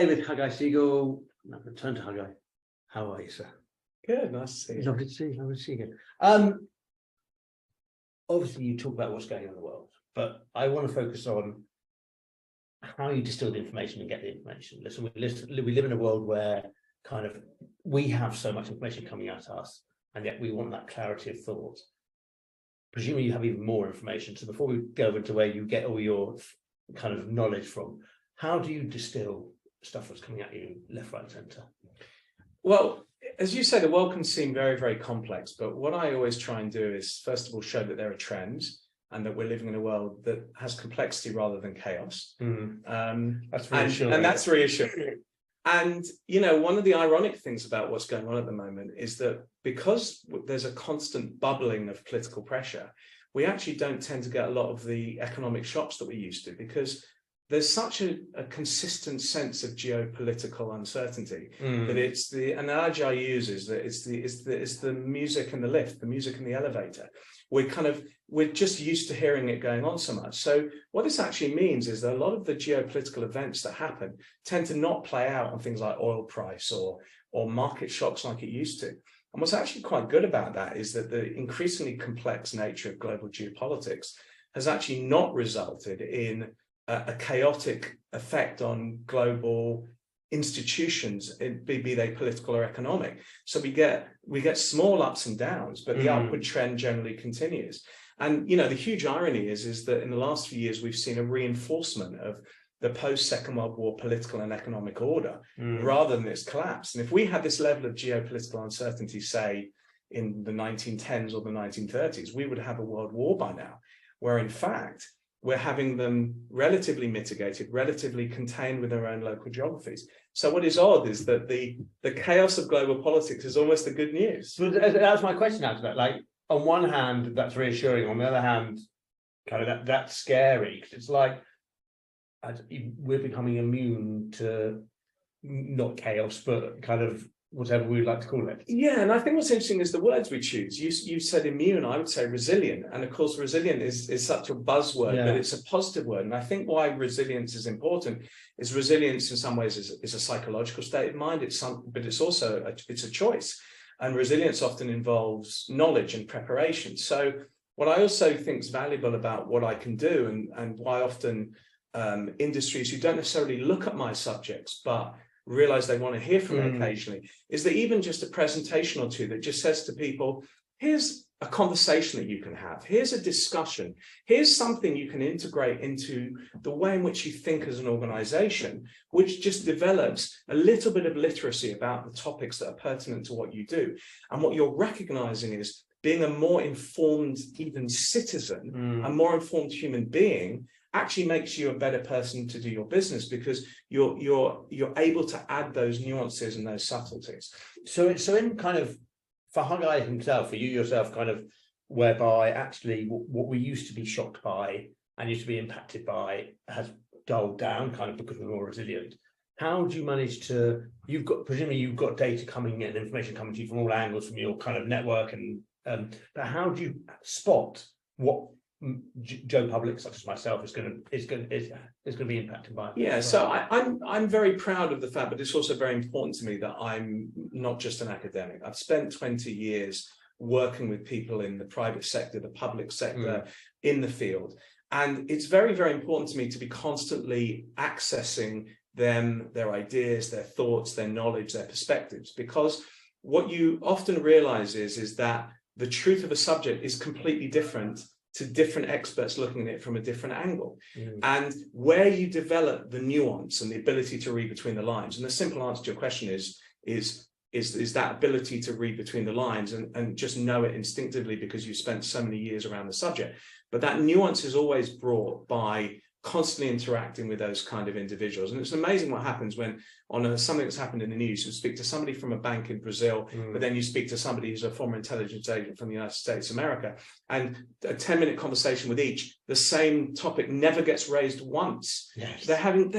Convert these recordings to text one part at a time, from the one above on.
today with Hagai Segal. I've returned to Hagai. How are you, sir? Good, nice to see you. Lovely to see you. Lovely to see you again. Obviously, you talk about what's going on in the world, but I want to focus on how you distill the information and get the information. Listen, we live in a world where kind of we have so much information coming at us, and yet we want that clarity of thought. Presumably, you have even more information. So before we go into where you get all your kind of knowledge from, how do you distill stuff that's coming at you left, right, centre? Well, as you say, the world can seem very, very complex, but what I always try and do is, first of all, show that there are trends and that we're living in a world that has complexity rather than chaos. That's reassuring. And that's reassuring. And, you know, one of the ironic things about what's going on at the moment is that because there's a constant bubbling of political pressure, we actually don't tend to get a lot of the economic shocks that we used to, because there's such a consistent sense of geopolitical uncertainty that it's the analogy I use is that it's the music in the lift, the music in the elevator. We're just used to hearing it going on so much. So what this actually means is that a lot of the geopolitical events that happen tend to not play out on things like oil price or market shocks like it used to. And what's actually quite good about that is that the increasingly complex nature of global geopolitics has actually not resulted in a chaotic effect on global institutions, be they political or economic. So we get small ups and downs, but the upward trend generally continues. And you know, the huge irony is that in the last few years we've seen a reinforcement of the post-Second World War political and economic order rather than its collapse. And if we had this level of geopolitical uncertainty, say in the 1910s or the 1930s, we would have a world war by now, where in fact we're having them relatively mitigated, relatively contained with their own local geographies. So what is odd is that the chaos of global politics is almost the good news. So that's my question after that. Like, on one hand, that's reassuring. On the other hand, kind of that's scary, because it's like we're becoming immune to not chaos, but kind of whatever we'd like to call it. Yeah, and I think what's interesting is the words we choose. You said immune, I would say resilient. And of course, resilient is such a buzzword, but it's a positive word. And I think why resilience is important is resilience in some ways is a psychological state of mind. But it's also it's a choice. And resilience often involves knowledge and preparation. So what I also think is valuable about what I can do and why often industries who don't necessarily look at my subjects, but realize they want to hear from me occasionally, is that even just a presentation or two that just says to people, here's a conversation that you can have, here's a discussion, here's something you can integrate into the way in which you think as an organization, which just develops a little bit of literacy about the topics that are pertinent to what you do. And what you're recognizing is being a more informed even citizen, a more informed human being, actually makes you a better person to do your business, because you're able to add those nuances and those subtleties. So in kind of, for Hagai himself, for you yourself, kind of whereby actually what we used to be shocked by and used to be impacted by has dulled down, kind of because we're more resilient. How do you manage to? Presumably you've got data coming in, information coming to you from all angles from your kind of network, and but how do you spot what Joe Public such as myself is going to be impacted by it? Yeah, so I'm very proud of the fact, but it's also very important to me that I'm not just an academic. I've spent 20 years working with people in the private sector, the public sector, in the field, and it's very, very important to me to be constantly accessing them, their ideas, their thoughts, their knowledge, their perspectives, because what you often realize is that the truth of a subject is completely different to different experts looking at it from a different angle. And where you develop the nuance and the ability to read between the lines, and the simple answer to your question is that ability to read between the lines and just know it instinctively because you spent so many years around the subject. But that nuance is always brought by constantly interacting with those kind of individuals. And it's amazing what happens when on something that's happened in the news, you speak to somebody from a bank in Brazil, but then you speak to somebody who's a former intelligence agent from the United States of America, and a 10-minute conversation with each, the same topic never gets raised once. Yes. They're having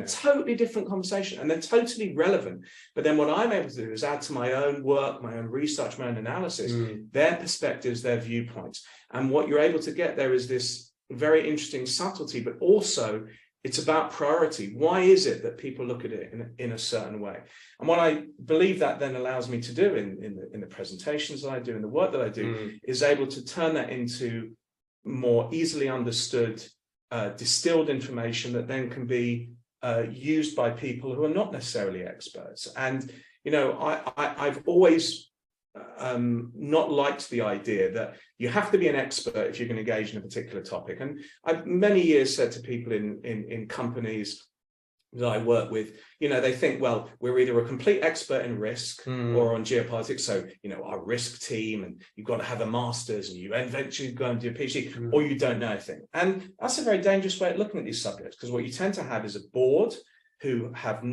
totally different conversation, and they're totally relevant. But then what I'm able to do is add to my own work, my own research, my own analysis, their perspectives, their viewpoints. And what you're able to get there is this very interesting subtlety, but also it's about priority. Why is it that people look at it in a certain way? And what I believe that then allows me to do in the presentations that I do, in the work that I do, is able to turn that into more easily understood, distilled information that then can be used by people who are not necessarily experts. And, you know, I've always not liked the idea that you have to be an expert if you're going to engage in a particular topic. And I've many years said to people in companies that I work with, you know, they think, well, we're either a complete expert in risk or on geopolitics. So, you know, our risk team, and you've got to have a master's and you eventually go and do a PhD, or you don't know anything. And that's a very dangerous way of looking at these subjects, because what you tend to have is a board who have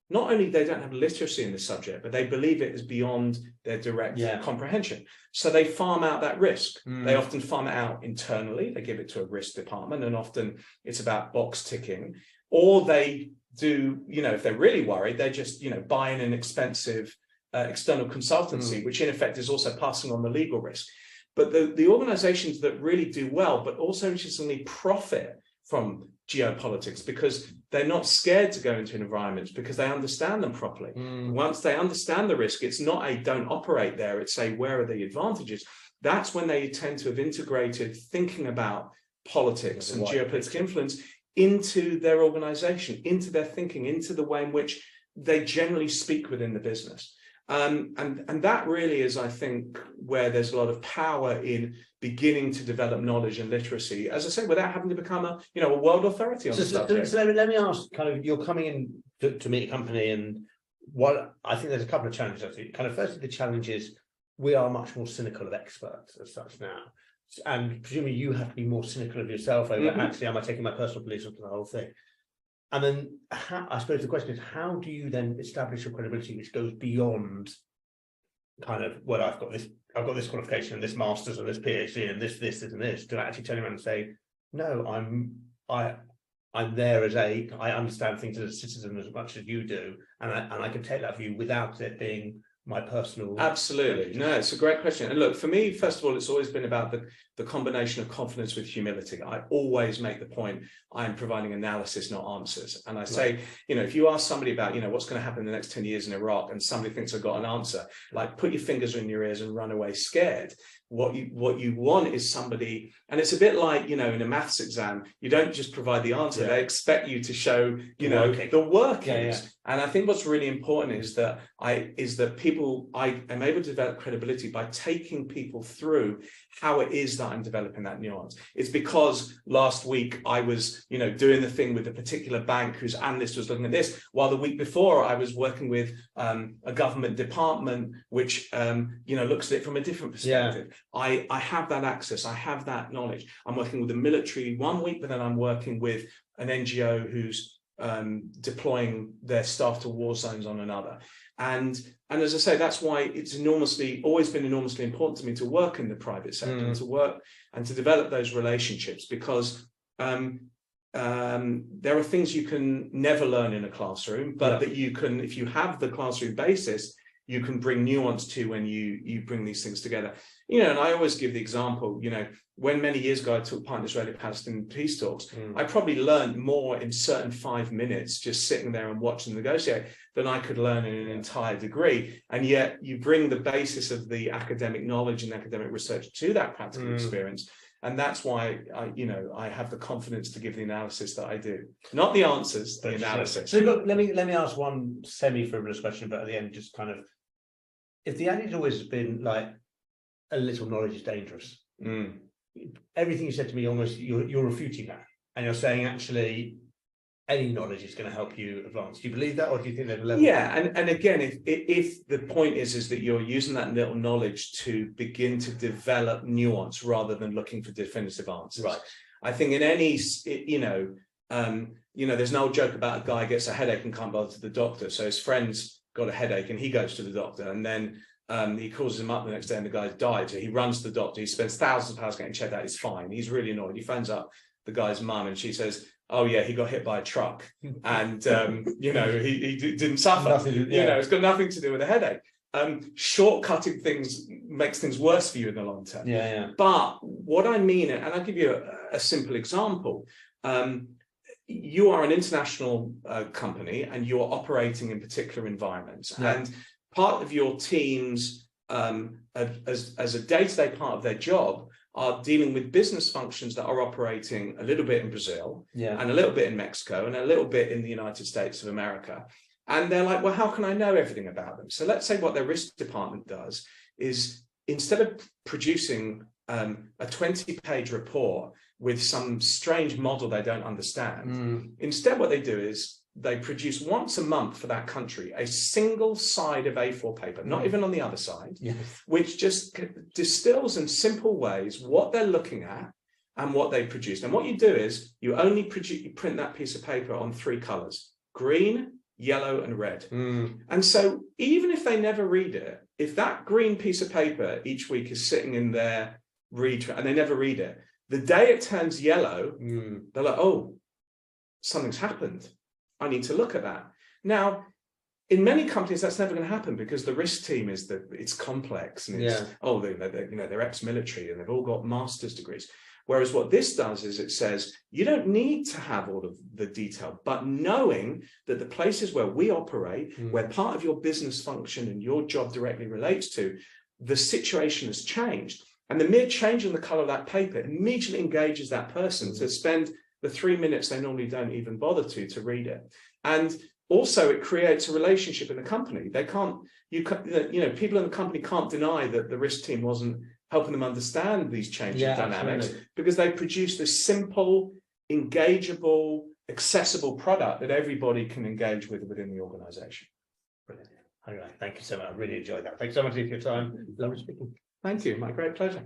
not only they don't have literacy in the subject, but they believe it is beyond their direct comprehension. So they farm out that risk. They often farm it out internally. They give it to a risk department, and often it's about box ticking. Or they do, you know, if they're really worried, they just, you know, buy in an expensive external consultancy, which in effect is also passing on the legal risk. But the organizations that really do well, but also interestingly profit from geopolitics, because they're not scared to go into environments because they understand them properly. Once they understand the risk, it's not a don't operate there, it's a where are the advantages. That's when they tend to have integrated thinking about politics and geopolitical influence into their organization, into their thinking, into the way in which they generally speak within the business. And that really is, I think, where there's a lot of power in beginning to develop knowledge and literacy, as I say, without having to become a world authority on the subject. So let me ask, kind of, you're coming in to meet a company, and what I think there's a couple of challenges. I think, kind of, firstly, the challenge is we are much more cynical of experts as such now. And presumably you have to be more cynical of yourself over, actually, am I taking my personal beliefs onto the whole thing? And then I suppose the question is, how do you then establish your credibility, which goes beyond kind of, well, I've got this qualification and this master's and this PhD and this and this, to actually turn around and say, no, I'm there as I understand things as a citizen as much as you do, and I can take that view without it being my personal. Absolutely. No, it's a great question. And look, for me, first of all, it's always been about the combination of confidence with humility. I always make the point, I'm providing analysis, not answers. And I say, you know, if you ask somebody about, you know, what's going to happen in the next 10 years in Iraq, and somebody thinks I've got an answer, like, put your fingers in your ears and run away scared. What you want is somebody, and it's a bit like, you know, in a maths exam, you don't just provide the answer, they expect you to show, you know, the workings. And I think what's really important is that I am able to develop credibility by taking people through how it is that I'm developing that nuance. It's because last week I was, you know, doing the thing with a particular bank whose analyst was looking at this, while the week before I was working with a government department which, you know, looks at it from a different perspective. I have that access, I have that knowledge. I'm working with the military one week, but then I'm working with an NGO who's deploying their staff to war zones on another. And as I say, that's why it's always been enormously important to me to work in the private sector and to work and to develop those relationships, because there are things you can never learn in a classroom, but that you can, if you have the classroom basis, you can bring nuance to when you bring these things together. You know, and I always give the example, you know, when many years ago I took part in Israeli-Palestinian peace talks, I probably learned more in certain 5 minutes just sitting there and watching them negotiate than I could learn in an entire degree. And yet you bring the basis of the academic knowledge and academic research to that practical experience. And that's why I have the confidence to give the analysis that I do, not the answers, the analysis. So look, let me ask one semi-frivolous question, but at the end, just kind of, if the attitude always has been like, a little knowledge is dangerous. Everything you said to me, almost you're refuting that, and you're saying actually any knowledge is going to help you advance. Do you believe that, or do you think there's a level? Yeah, and again, if the point is that you're using that little knowledge to begin to develop nuance rather than looking for definitive answers, right? I think in any, there's an old joke about a guy gets a headache and can't bother to the doctor, so his friend's got a headache and he goes to the doctor, and then he calls him up the next day and the guy's died. So he runs to the doctor, he spends thousands of pounds getting checked out, he's fine, he's really annoyed. He phones up the guy's mum and she says, oh yeah, he got hit by a truck and he didn't suffer. It's got nothing to do with a headache. Shortcutting things makes things worse for you in the long term. But what I mean, and I'll give you a simple example, you are an international company and you're operating in particular environments. Yeah. And part of your team's, as a day-to-day part of their job, are dealing with business functions that are operating a little bit in Brazil, yeah, and a little bit in Mexico and a little bit in the United States of America. And they're like, well, how can I know everything about them? So let's say what their risk department does is, instead of producing a 20-page report with some strange model they don't understand, instead what they do is they produce once a month for that country a single side of A4 paper, not even on the other side, yes, which just distills in simple ways what they're looking at and what they produced. And what you do is you only print that piece of paper on 3 colors: green, yellow, and red. And so even if they never read it, if that green piece of paper each week is sitting in their read and they never read it, the day it turns yellow, they're like, oh, something's happened. I need to look at that. Now, in many companies, that's never going to happen because the risk team is it's complex and it's, oh, they're ex-military and they've all got master's degrees. Whereas what this does is it says, you don't need to have all of the detail, but knowing that the places where we operate, where part of your business function and your job directly relates to, the situation has changed. And the mere change in the color of that paper immediately engages that person to spend the 3 minutes they normally don't even bother to read it. And also it creates a relationship in the company. They can't, people in the company can't deny that the risk team wasn't helping them understand these changing dynamics, absolutely, because they produce this simple, engageable, accessible product that everybody can engage with within the organization. Brilliant. All right. Thank you so much. I really enjoyed that. Thanks so much for your time. Lovely speaking. Thank you. My great pleasure.